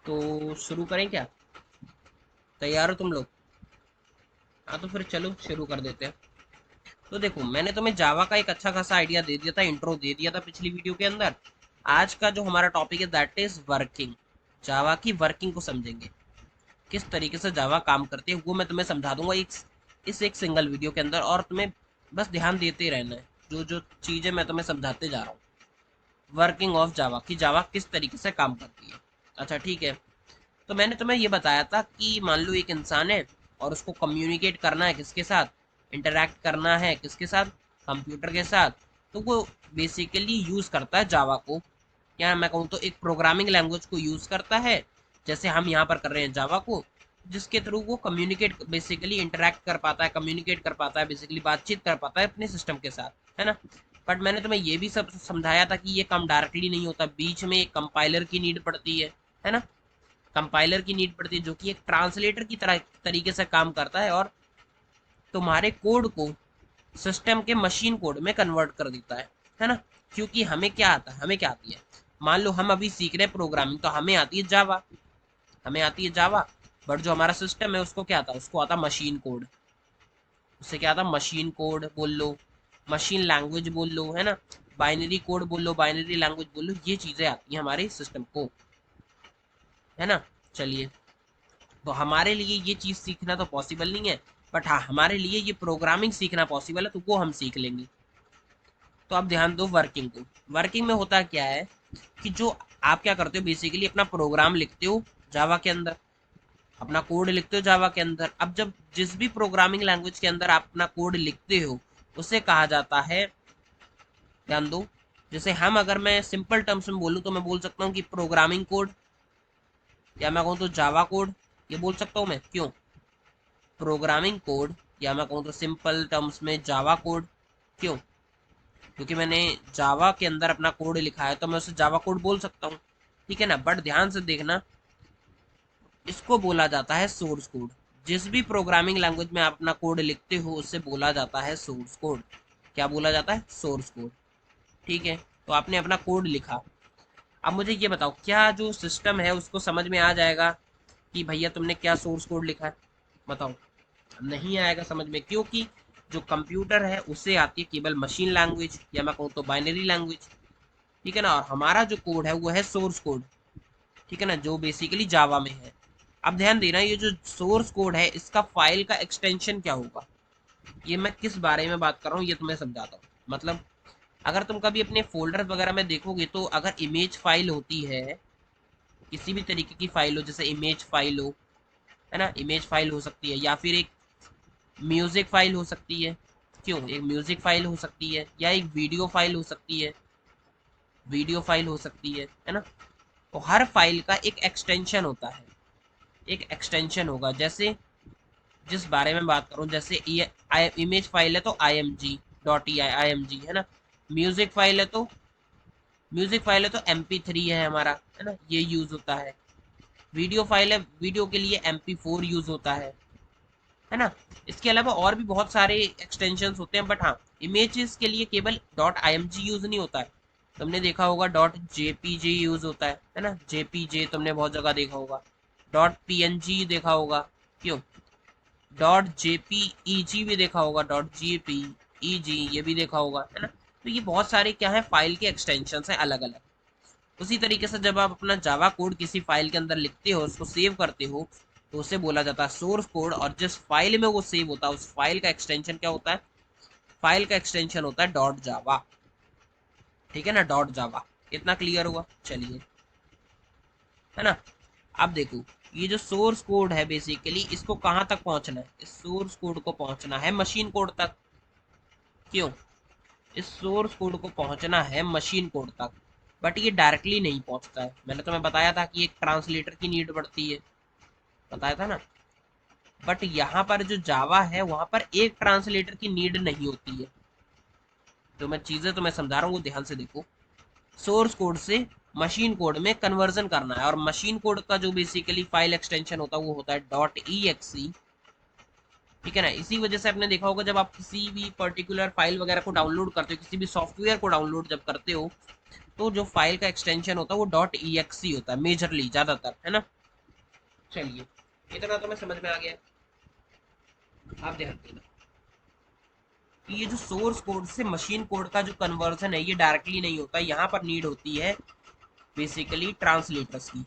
तो शुरू करें क्या? तैयार हो तुम लोग? हाँ तो फिर चलो शुरू कर देते हैं। तो देखो, मैंने तुम्हें जावा का एक अच्छा खासा आइडिया दे दिया था, इंट्रो दे दिया था पिछली वीडियो के अंदर। आज का जो हमारा टॉपिक है दैट इज वर्किंग। जावा की वर्किंग को समझेंगे, किस तरीके से जावा काम करती है वो मैं तुम्हें समझा दूंगा इस एक सिंगल वीडियो के अंदर, और तुम्हें बस ध्यान देते ही रहना है जो जो चीज़ें मैं तुम्हें समझाते जा रहा हूँ। वर्किंग ऑफ जावा, की जावा किस तरीके से काम करती है। अच्छा ठीक है। तो मैंने तुम्हें ये बताया था कि मान लो एक इंसान है और उसको कम्युनिकेट करना है किसके साथ, इंटरैक्ट करना है किसके साथ, कंप्यूटर के साथ। तो वो बेसिकली यूज़ करता है जावा को, या मैं कहूँ तो एक प्रोग्रामिंग लैंग्वेज को यूज़ करता है, जैसे हम यहाँ पर कर रहे हैं जावा को, जिसके थ्रू वो कम्युनिकेट बेसिकली इंटरैक्ट कर पाता है, कम्युनिकेट कर पाता है, बेसिकली बातचीत कर पाता है अपने सिस्टम के साथ, है ना। बट मैंने तुम्हें ये भी सब समझाया था कि ये काम डायरेक्टली नहीं होता, बीच में एक कंपाइलर की नीड पड़ती है ना। कंपाइलर की नीड पड़ती है जो कि एक ट्रांसलेटर की तरह तरीके से काम करता है और तुम्हारे कोड को सिस्टम के मशीन कोड में कन्वर्ट कर देता है ना। क्योंकि हमें क्या आता है, हमें क्या आती है, मान लो हम अभी सीख रहे हैं प्रोग्रामिंग, तो हमें आती है जावा, हमें आती है जावा। बट जो हमारा सिस्टम है उसको क्या आता है, उसको आता मशीन कोड। उससे क्या आता, मशीन कोड बोल लो, मशीन लैंग्वेज बोल लो, है ना, बाइनरी कोड बोल लो, बाइनरी लैंग्वेज बोल लो, ये चीज़ें आती हैं हमारे सिस्टम को, है ना। चलिए, तो हमारे लिए ये चीज़ सीखना तो पॉसिबल नहीं है, बट हाँ हमारे लिए ये प्रोग्रामिंग सीखना पॉसिबल है, तो वो हम सीख लेंगे। तो आप ध्यान दो वर्किंग को। वर्किंग में होता क्या है कि जो आप क्या करते हो, बेसिकली अपना प्रोग्राम लिखते हो जावा के अंदर, अपना कोड लिखते हो जावा के अंदर। अब जब जिस भी प्रोग्रामिंग लैंग्वेज के अंदर आप अपना कोड लिखते हो, उसे कहा जाता है, ध्यान दो, जैसे हम, अगर मैं सिंपल टर्म्स में बोलूँ तो मैं बोल सकता हूँ कि प्रोग्रामिंग कोड, या मैं कहूँ तो जावा कोड, ये बोल सकता हूँ मैं। क्यों प्रोग्रामिंग कोड, या मैं कहूँ तो सिंपल टर्म्स में जावा कोड? क्यों? क्योंकि मैंने जावा के अंदर अपना कोड लिखा है तो मैं उसे जावा कोड बोल सकता हूँ, ठीक है ना। बट ध्यान से देखना, इसको बोला जाता है सोर्स कोड। जिस भी प्रोग्रामिंग लैंग्वेज में आप अपना कोड लिखते हो उससे बोला जाता है सोर्स कोड। क्या बोला जाता है? Source code. ठीक है। तो आपने अपना कोड लिखा। अब मुझे ये बताओ, क्या जो सिस्टम है उसको समझ में आ जाएगा कि भैया तुमने क्या सोर्स कोड लिखा है? बताओ। नहीं आएगा समझ में, क्योंकि जो कंप्यूटर है उसे आती है केवल मशीन लैंग्वेज, या मैं कहूँ तो बाइनरी लैंग्वेज, ठीक है ना। और हमारा जो कोड है वो है सोर्स कोड, ठीक है ना, जो बेसिकली जावा में है। अब ध्यान देना, ये जो सोर्स कोड है इसका फाइल का एक्सटेंशन क्या होगा, ये मैं किस बारे में बात कर रहा हूँ ये तुम्हें समझाता हूँ। मतलब अगर तुम कभी अपने फोल्डर वगैरह में देखोगे तो अगर इमेज फाइल होती है, किसी भी तरीके की फाइल हो, जैसे इमेज फाइल हो, है ना, इमेज फाइल हो सकती है, या फिर एक म्यूजिक फाइल हो सकती है। क्यों, एक म्यूजिक फाइल हो सकती है, या एक वीडियो फाइल हो सकती है, वीडियो फाइल हो सकती है ना। तो हर फाइल का एक एक्सटेंशन होता है, एक एक्सटेंशन होगा। जैसे जिस बारे में बात करूं, जैसे ये इमेज फाइल है तो I M G dot E I M G, है ना। म्यूजिक फाइल है तो, म्यूजिक फाइल है तो एम पी थ्री है हमारा, है ना, ये यूज होता है। वीडियो फाइल है, वीडियो के लिए एम पी फोर यूज होता है ना। इसके अलावा और भी बहुत सारे एक्सटेंशंस होते हैं, बट हाँ, इमेजेस के लिए केवल dot I M G use नहीं होता है। तुमने देखा होगा dot J P J use होता है ना, जे पी जे तुमने बहुत जगह देखा होगा। डॉट पी एन जी देखा होगा। क्यों, डॉट जेपीईजी भी देखा होगा, डॉट जेपीईजी ये भी देखा होगा, है ना। तो ये बहुत सारे क्या है, फाइल के एक्सटेंशन हैं अलग अलग। उसी तरीके से जब आप अपना जावा कोड किसी फाइल के अंदर लिखते हो, उसको सेव करते हो, तो उसे बोला जाता है सोर्स कोड। और जिस फाइल में वो सेव होता है उस फाइल का एक्सटेंशन क्या होता है? फाइल का एक्सटेंशन होता है डॉट जावा, ठीक है ना, डॉट जावा। इतना क्लियर हुआ? चलिए, है ना। अब देखो, ये जो सोर्स कोड है बेसिकली इसको कहाँ तक पहुंचना है, इस सोर्स कोड को पहुंचना है मशीन कोड तक। क्यों, इस सोर्स कोड को पहुंचना है मशीन कोड तक। बट ये डायरेक्टली नहीं पहुंचता है, मैंने तुम्हें बताया था कि एक ट्रांसलेटर की नीड पड़ती है, बताया था ना। बट यहाँ पर जो जावा है वहां पर एक ट्रांसलेटर की नीड नहीं होती है। जो मैं चीजें तुम्हें समझा रहा हूँ वो ध्यान से देखो। सोर्स कोड से मशीन कोड में कन्वर्जन करना है, और मशीन कोड का जो बेसिकली फाइल एक्सटेंशन होता है वो होता है डॉट ई एक्स ई, ठीक है ना। इसी वजह से आपने देखा होगा जब आप किसी भी पर्टिकुलर फाइल वगैरह को डाउनलोड करते हो, किसी भी सॉफ्टवेयर को डाउनलोड जब करते हो, तो जो फाइल का एक्सटेंशन होता है वो डॉट .exe होता है मेजरली, ज्यादातर, है ना। चलिए, इतना तो मैं समझ में आ गया। आप ध्यान देना कि ये जो सोर्स कोड से मशीन कोड का जो कन्वर्जन है ये डायरेक्टली नहीं होता, यहाँ पर नीड होती है बेसिकली ट्रांसलेटर्स की।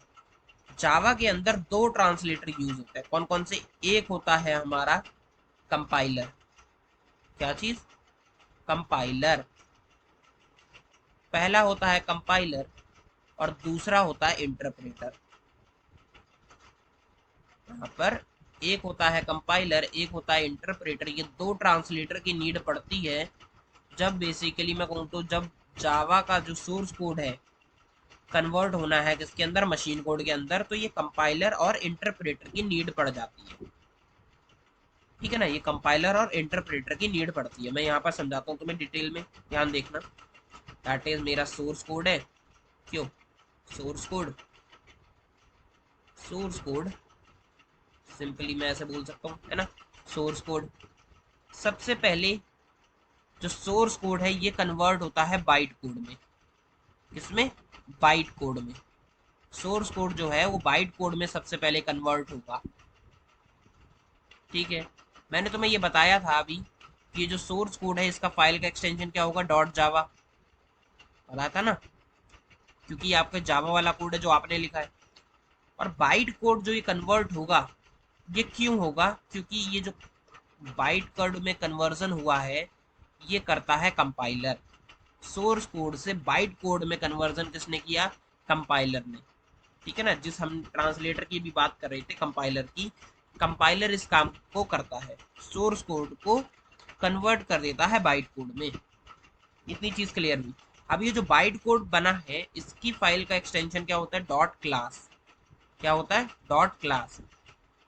जावा के अंदर दो ट्रांसलेटर यूज होते हैं, कौन कौन से? एक होता है हमारा कंपाइलर। क्या चीज? कंपाइलर। पहला होता है कंपाइलर और दूसरा होता है इंटरप्रेटर। यहाँ पर एक होता है कंपाइलर, एक होता है इंटरप्रेटर। ये दो ट्रांसलेटर की नीड पड़ती है जब बेसिकली मैं कहूँ तो जब जावा का जो सोर्स कोड है कन्वर्ट होना है किसके अंदर? मशीन कोड के अंदर, तो ये कंपाइलर और इंटरप्रेटर की नीड पड़ जाती है। ठीक है ना, ये कंपाइलर और इंटरप्रेटर की नीड पड़ती है। मैं यहाँ पर समझाता हूँ तुम्हें डिटेल में, ध्यान देखना। दैट इज मेरा सोर्स कोड है। क्यों source code? Source code simply मैं ऐसे बोल सकता हूँ, है ना। सोर्स कोड सबसे पहले जो सोर्स कोड है ये कन्वर्ट होता है बाइट कोड में। किसमें? बाइट कोड में। सोर्स कोड जो है वो बाइट कोड में सबसे पहले कन्वर्ट होगा। ठीक है, मैंने तुम्हें ये बताया था अभी कि ये जो सोर्स कोड है इसका फाइल का एक्सटेंशन क्या होगा? डॉट जावा। बताया था ना, क्योंकि ये आपका जावा वाला कोड है जो आपने लिखा है। और बाइट कोड जो ये कन्वर्ट होगा, ये क्यों होगा? क्योंकि ये जो बाइट कोड में कन्वर्जन हुआ है ये करता है कंपाइलर। सोर्स कोड से बाइट कोड में कन्वर्जन किसने किया? कंपाइलर ने। ठीक है ना, जिस हम ट्रांसलेटर की भी बात कर रहे थे, कंपाइलर की, कंपाइलर इस काम को करता है, सोर्स कोड को कन्वर्ट कर देता है बाइट कोड में। इतनी चीज क्लियर हुई। अब ये जो बाइट कोड बना है इसकी फाइल का एक्सटेंशन क्या होता है? Dot class. क्या होता है? Dot class.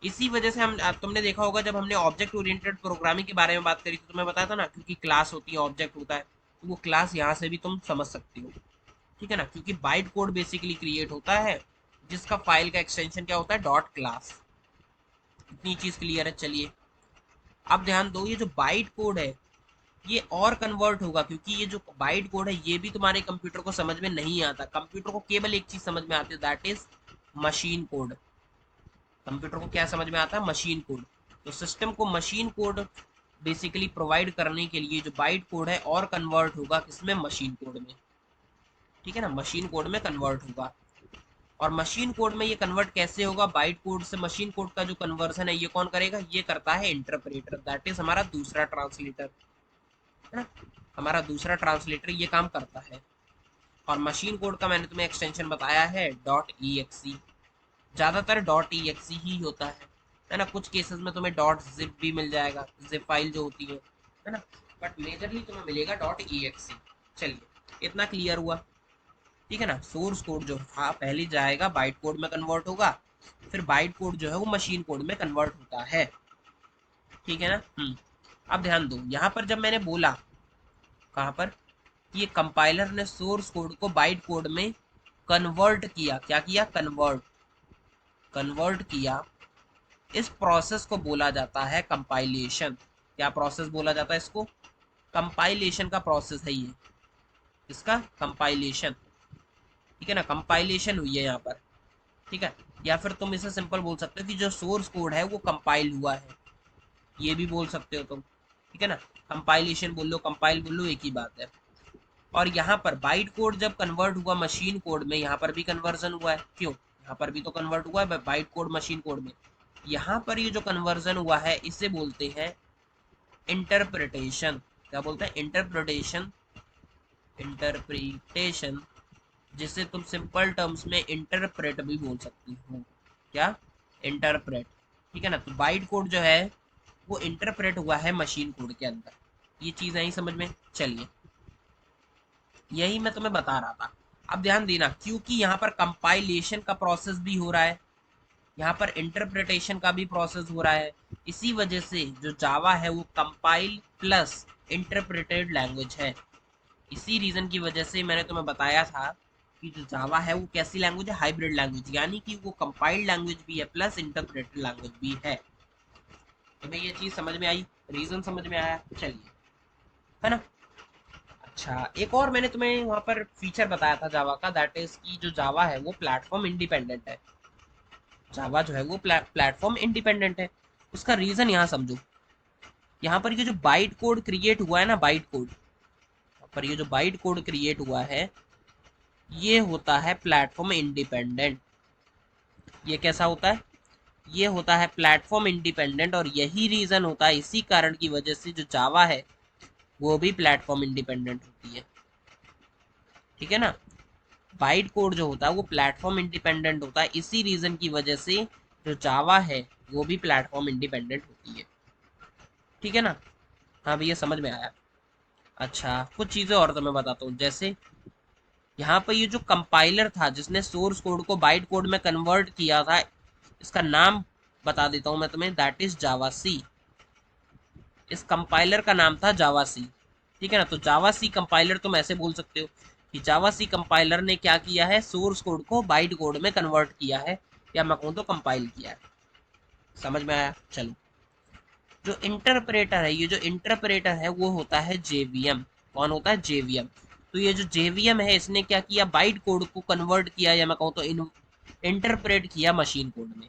इसी वजह से हम, तुमने देखा होगा जब हमने ऑब्जेक्ट ओरिएंटेड प्रोग्रामिंग के बारे में बात करी तो तुम्हें बताया था ना, क्योंकि क्लास होती है, ऑब्जेक्ट होता है, तो वो क्लास यहाँ से भी तुम समझ सकती हो। ठीक है ना, क्योंकि बाइट कोड बेसिकली क्रिएट होता है जिसका फाइल का एक्सटेंशन क्या होता है? Dot class. इतनी चीज क्लियर है। चलिए, अब ध्यान दो, ये जो बाइट कोड है ये और कन्वर्ट होगा, क्योंकि ये जो बाइट कोड है ये भी तुम्हारे कंप्यूटर को समझ में नहीं आता। कंप्यूटर को केवल एक चीज समझ में आती है, that is machine code. Computer को क्या समझ में आता है? Machine code. तो सिस्टम को मशीन कोड बेसिकली प्रोवाइड करने के लिए जो बाइट कोड है और कन्वर्ट होगा किसमें? मशीन कोड में। ठीक है ना, मशीन कोड में कन्वर्ट होगा। और मशीन कोड में ये कन्वर्ट कैसे होगा? बाइट कोड से मशीन कोड का जो कन्वर्जन है ये कौन करेगा? ये करता है इंटरप्रेटर, दैट इज हमारा दूसरा ट्रांसलेटर, है ना। हमारा दूसरा ट्रांसलेटर ये काम करता है। और मशीन कोड का मैंने तुम्हें एक्सटेंशन बताया है डॉट .exe। ज्यादातर डॉट .exe ही होता है ना। कुछ केसेस में तुम्हें डॉट जिप भी मिल जाएगा, जिप फाइल जो होती है ना, बट मेजरली तुम्हें मिलेगा डॉट .exe। चलिए, इतना क्लियर हुआ। ठीक है ना, सोर्स कोड जो था पहले जाएगा बाइट कोड में कन्वर्ट होगा, फिर बाइट कोड जो है वो मशीन कोड में कन्वर्ट होता है। ठीक है ना। अब ध्यान दो, यहाँ पर जब मैंने बोला, कहाँ पर, कि ये कंपाइलर ने सोर्स कोड को बाइट कोड में कन्वर्ट किया। क्या किया? कन्वर्ट। कन्वर्ट किया। इस प्रोसेस को बोला जाता है कंपाइलेशन। क्या प्रोसेस बोला जाता है इसको? कंपाइलेशन का प्रोसेस है ये, इसका कंपाइलेशन। ठीक है ना, कंपाइलेशन हुई है यहाँ पर। ठीक है, या फिर तुम इसे सिंपल बोल सकते हो कि जो सोर्स कोड है वो कंपाइल हुआ है, ये भी बोल सकते हो तुम। ठीक है ना, कंपाइलेशन बोल लो, कंपाइल बोल लो, एक ही बात है। और यहाँ पर बाइट कोड जब कन्वर्ट हुआ मशीन कोड में, यहाँ पर भी कन्वर्जन हुआ है। क्यों? यहाँ पर भी तो कन्वर्ट हुआ है बाइट कोड मशीन कोड में। यहाँ पर ये जो कन्वर्जन हुआ है इसे बोलते हैं इंटरप्रिटेशन। क्या बोलते हैं? इंटरप्रिटेशन। इंटरप्रिटेशन, जिसे तुम सिंपल टर्म्स में इंटरप्रेट भी बोल सकती हो। क्या? इंटरप्रेट। ठीक है ना, तो बाइट कोड जो है वो इंटरप्रेट हुआ है मशीन कोड के अंदर। ये चीज आई समझ में? चलिए, यही मैं तुम्हें बता रहा था। अब ध्यान देना, क्योंकि यहाँ पर कंपाइलेशन का प्रोसेस भी हो रहा है, यहाँ पर इंटरप्रिटेशन का भी प्रोसेस हो रहा है, इसी वजह से जो जावा है वो कंपाइल प्लस इंटरप्रेटेड लैंग्वेज है। इसी रीजन की वजह से मैंने तुम्हें बताया था कि जो जावा है वो कैसी लैंग्वेज है? हाइब्रिड लैंग्वेज, यानी कि वो कंपाइल्ड लैंग्वेज भी है प्लस इंटरप्रेटेड लैंग्वेज भी है। तुम्हें ये चीज समझ में आई? रीजन समझ में आया? चलिए, है ना। अच्छा, एक और मैंने तुम्हें वहां पर फीचर बताया था जावा का, दैट इज कि जो जावा है वो प्लेटफॉर्म इंडिपेंडेंट है। जावा जो है वो प्लेटफॉर्म इंडिपेंडेंट है। उसका रीजन यहाँ समझो। यहाँ पर ये जो बाइट कोड क्रिएट हुआ है ना, बाइट कोड, यहाँ पर ये जो बाइट कोड क्रिएट हुआ है, ये होता है प्लेटफॉर्म इंडिपेंडेंट। ये कैसा होता है? ये होता है प्लेटफॉर्म इंडिपेंडेंट, और यही रीजन होता है, इसी कारण की वजह से जो जावा है वो भी प्लेटफॉर्म इंडिपेंडेंट होती है। ठीक है ना? बाइट कोड जो होता है वो प्लेटफॉर्म इंडिपेंडेंट होता है, इसी रीजन की वजह से जो जावा है वो भी प्लेटफॉर्म इंडिपेंडेंट होती है। ठीक है ना? हाँ भैया, समझ में आया। अच्छा, कुछ चीजें और तो मैं बताता हूँ। जैसे यहाँ पर ये जो कंपाइलर था जिसने सोर्स कोड को बाइट कोड में कन्वर्ट किया था, इसका नाम बता देता हूँ मैं तुम्हें, दैट इज जावा सी। इस कंपाइलर का नाम था जावा सी। ठीक है ना? तो जावा सी कंपाइलर तुम ऐसे बोल सकते हो कि जावा सी कंपाइलर ने क्या किया है, सोर्स कोड को बाइट कोड में कन्वर्ट किया है, या मैं कहूँ तो कंपाइल किया है। समझ में आया? चलो, जो इंटरप्रेटर है, ये जो इंटरप्रेटर है वो होता है जेवीएम। कौन होता है? जेवीएम। तो ये जो जेवीएम है इसने क्या किया, बाइट कोड को कन्वर्ट किया, या मैं कहूँ तो इंटरप्रेट किया मशीन कोड में।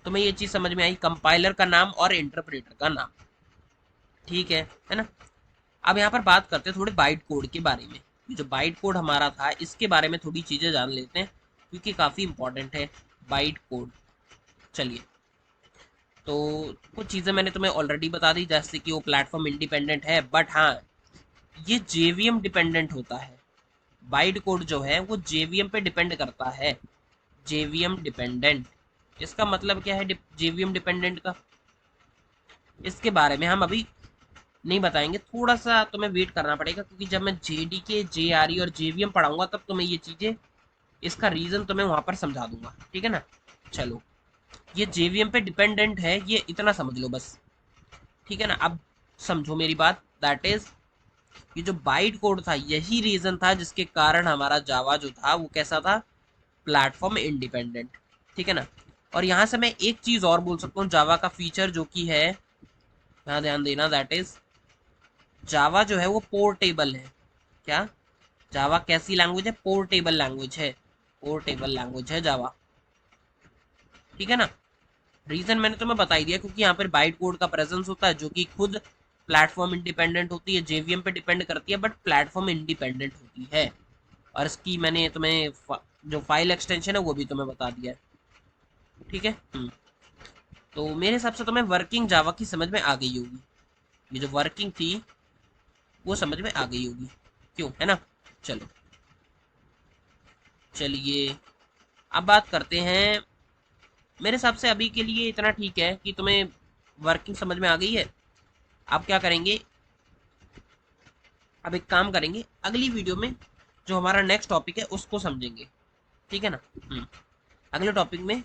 तुम्हें ये चीज समझ में आई, कंपाइलर का नाम और इंटरप्रेटर का नाम। ठीक है ना? अब यहाँ पर बात करते हैं थोड़े बाइट कोड के बारे में। ये जो बाइट कोड हमारा था इसके बारे में थोड़ी चीजें जान लेते हैं, क्योंकि काफी इंपॉर्टेंट है बाइट कोड। चलिए, तो कुछ चीजें मैंने तुम्हें ऑलरेडी बता दी, जैसे कि वो प्लेटफॉर्म इंडिपेंडेंट है, बट हाँ, ये जेवीएम डिपेंडेंट होता है। बाइट कोड जो है वो जेवीएम पे डिपेंड करता है। जेवीएम डिपेंडेंट, इसका मतलब क्या है जेवीएम डिपेंडेंट का? इसके बारे में हम अभी नहीं बताएंगे, थोड़ा सा तुम्हें वेट करना पड़ेगा, क्योंकि जब मैं जेडीके, जेआरई और जेवीएम पढ़ाऊंगा तब तुम्हें ये चीजें, इसका रीजन तुम्हें वहां पर समझा दूंगा। ठीक है ना? चलो, ये जेवीएम पे डिपेंडेंट है, ये इतना समझ लो बस। ठीक है ना? अब समझो मेरी बात, दैट इज ये जो बाइट कोड था यही रीजन था जिसके कारण हमारा जावा जो था वो कैसा था, प्लेटफॉर्म इंडिपेंडेंट। ठीक है ना? और यहाँ से मैं एक चीज और बोल सकता हूँ जावा का फीचर जो कि है, यहाँ ध्यान देना, दैट इज जावा जो है वो पोर्टेबल है। क्या? जावा कैसी लैंग्वेज है? पोर्टेबल लैंग्वेज है। पोर्टेबल लैंग्वेज है जावा। ठीक है ना? रीजन मैंने तुम्हें बता ही दिया, क्योंकि यहाँ पर बाइट कोड का प्रेजेंस होता है जो कि खुद प्लेटफॉर्म इंडिपेंडेंट होती है, जेवीएम पे डिपेंड करती है, बट प्लेटफॉर्म इंडिपेंडेंट होती है। और इसकी मैंने तुम्हें जो फाइल एक्सटेंशन है वो भी तुम्हें बता दिया है। ठीक है। तो मेरे हिसाब से तुम्हें वर्किंग जावा की समझ में आ गई होगी। ये जो वर्किंग थी वो समझ में आ गई होगी, क्यों, है ना? चलो, चलिए अब बात करते हैं। मेरे हिसाब से अभी के लिए इतना ठीक है कि तुम्हें वर्किंग समझ में आ गई है। आप क्या करेंगे, अब एक काम करेंगे, अगली वीडियो में जो हमारा नेक्स्ट टॉपिक है उसको समझेंगे। ठीक है ना? अगले टॉपिक में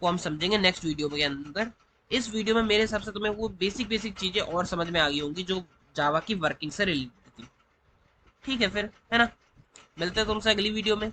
वो हम समझेंगे नेक्स्ट वीडियो के अंदर। इस वीडियो में मेरे हिसाब से तुम्हें वो बेसिक बेसिक चीजें और समझ में आ गई होंगी जो जावा की वर्किंग से रिलेटेड थी। ठीक है फिर, है ना? मिलते हैं तुमसे अगली वीडियो में।